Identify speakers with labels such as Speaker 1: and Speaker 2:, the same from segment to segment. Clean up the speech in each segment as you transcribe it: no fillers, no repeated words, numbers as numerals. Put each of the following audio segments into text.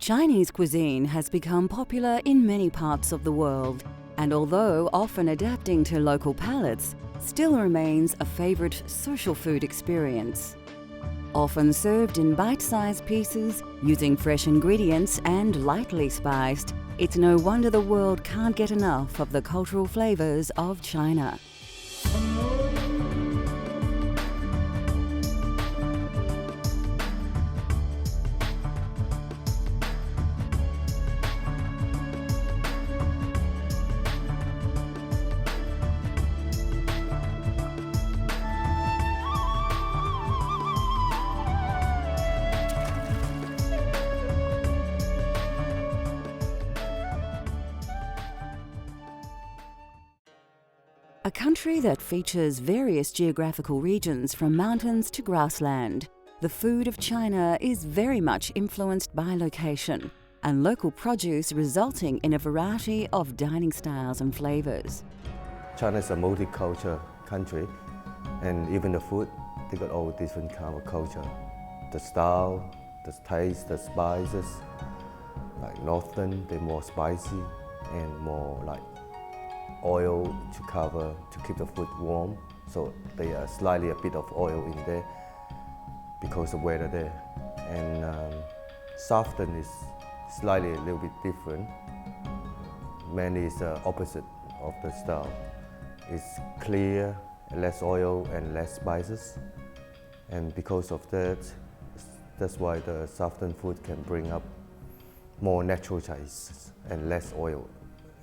Speaker 1: Chinese cuisine has become popular in many parts of the world, and although often adapting to local palates, still remains a favorite social food experience. Often served in bite-sized pieces, using fresh ingredients and lightly spiced, it's no wonder the world can't get enough of the cultural flavors of China. A country that features various geographical regions from mountains to grassland, the food of China is very much influenced by location and local produce, resulting in a variety of dining styles and flavors.
Speaker 2: China is a multicultural country, and even the food, they got all different kind of culture. The style, the taste, the spices, like northern, they're more spicy and more like oil to cover, to keep the food warm. So they are slightly a bit of oil in there because of weather there. And southern is slightly a little bit different. Mainly it's the opposite of the style. It's clear, less oil and less spices. And because of that, that's why the southern food can bring up more natural taste and less oil.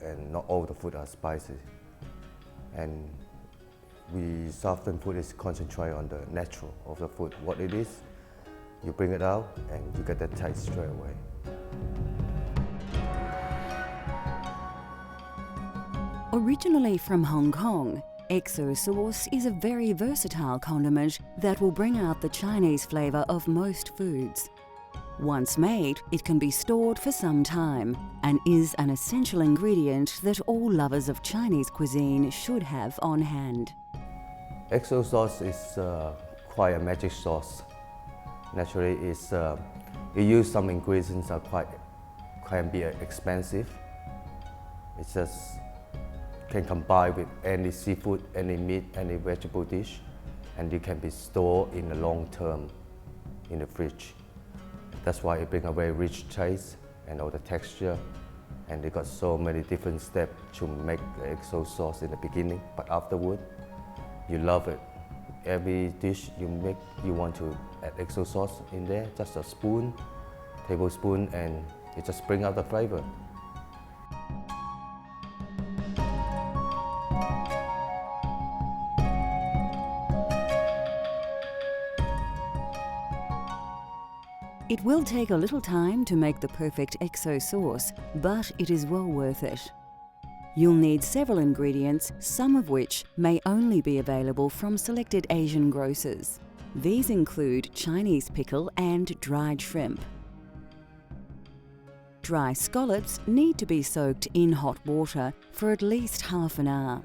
Speaker 2: And not all the food are spicy. And southern food is concentrate on the natural of the food. What it is, you bring it out and you get that taste straight away.
Speaker 1: Originally from Hong Kong, XO sauce is a very versatile condiment that will bring out the Chinese flavor of most foods. Once made, it can be stored for some time and is an essential ingredient that all lovers of Chinese cuisine should have on hand.
Speaker 2: XO sauce is quite a magic sauce. Naturally, it use some ingredients that can be expensive. It just can combine with any seafood, any meat, any vegetable dish, and it can be stored in the long term in the fridge. That's why it brings a very rich taste and all the texture, and they got so many different steps to make the XO sauce in the beginning, but afterward, you love it. Every dish you make, you want to add XO sauce in there, just a spoon, tablespoon, and it just brings out the flavor.
Speaker 1: It will take a little time to make the perfect XO sauce, but it is well worth it. You'll need several ingredients, some of which may only be available from selected Asian grocers. These include Chinese pickle and dried shrimp. Dry scallops need to be soaked in hot water for at least half an hour.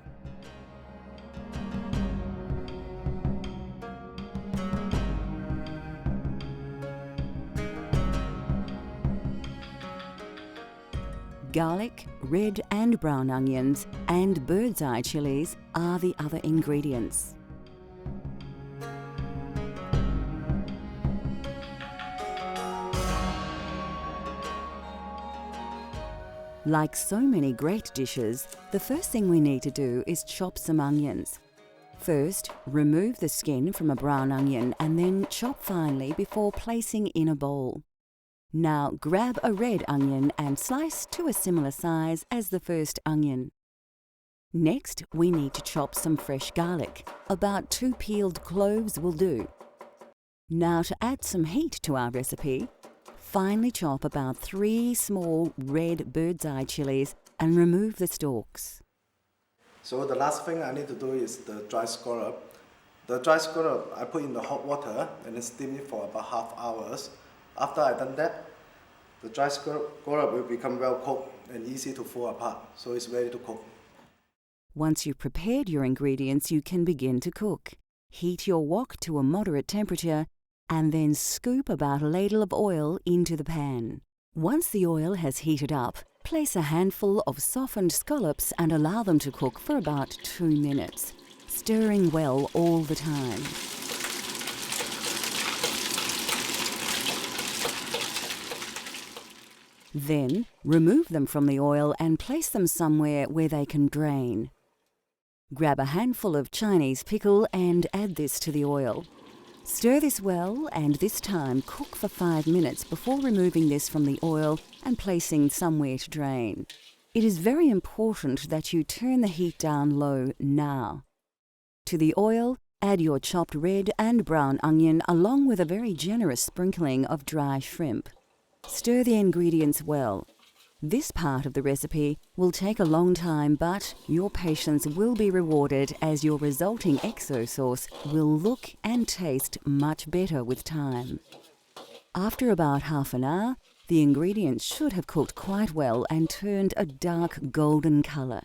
Speaker 1: Garlic, red and brown onions, and bird's eye chilies are the other ingredients. Like so many great dishes, the first thing we need to do is chop some onions. First, remove the skin from a brown onion and then chop finely before placing in a bowl. Now grab a red onion and slice to a similar size as the first onion. Next, we need to chop some fresh garlic. About 2 peeled cloves will do. Now to add some heat to our recipe, finely chop about 3 small red bird's eye chilies and remove the stalks.
Speaker 3: So the last thing I need to do is the dry scallop. The dry scallop I put in the hot water and then steam it for about half hours. After I've done that, the dry scallop will become well cooked and easy to pull apart, so it's ready to cook.
Speaker 1: Once you've prepared your ingredients, you can begin to cook. Heat your wok to a moderate temperature and then scoop about a ladle of oil into the pan. Once the oil has heated up, place a handful of softened scallops and allow them to cook for about 2 minutes, stirring well all the time. Then, remove them from the oil and place them somewhere where they can drain. Grab a handful of Chinese pickle and add this to the oil. Stir this well and this time cook for 5 minutes before removing this from the oil and placing somewhere to drain. It is very important that you turn the heat down low now. To the oil, add your chopped red and brown onion along with a very generous sprinkling of dry shrimp. Stir the ingredients well. This part of the recipe will take a long time, but your patience will be rewarded as your resulting XO sauce will look and taste much better with time. After about half an hour, the ingredients should have cooked quite well and turned a dark golden colour.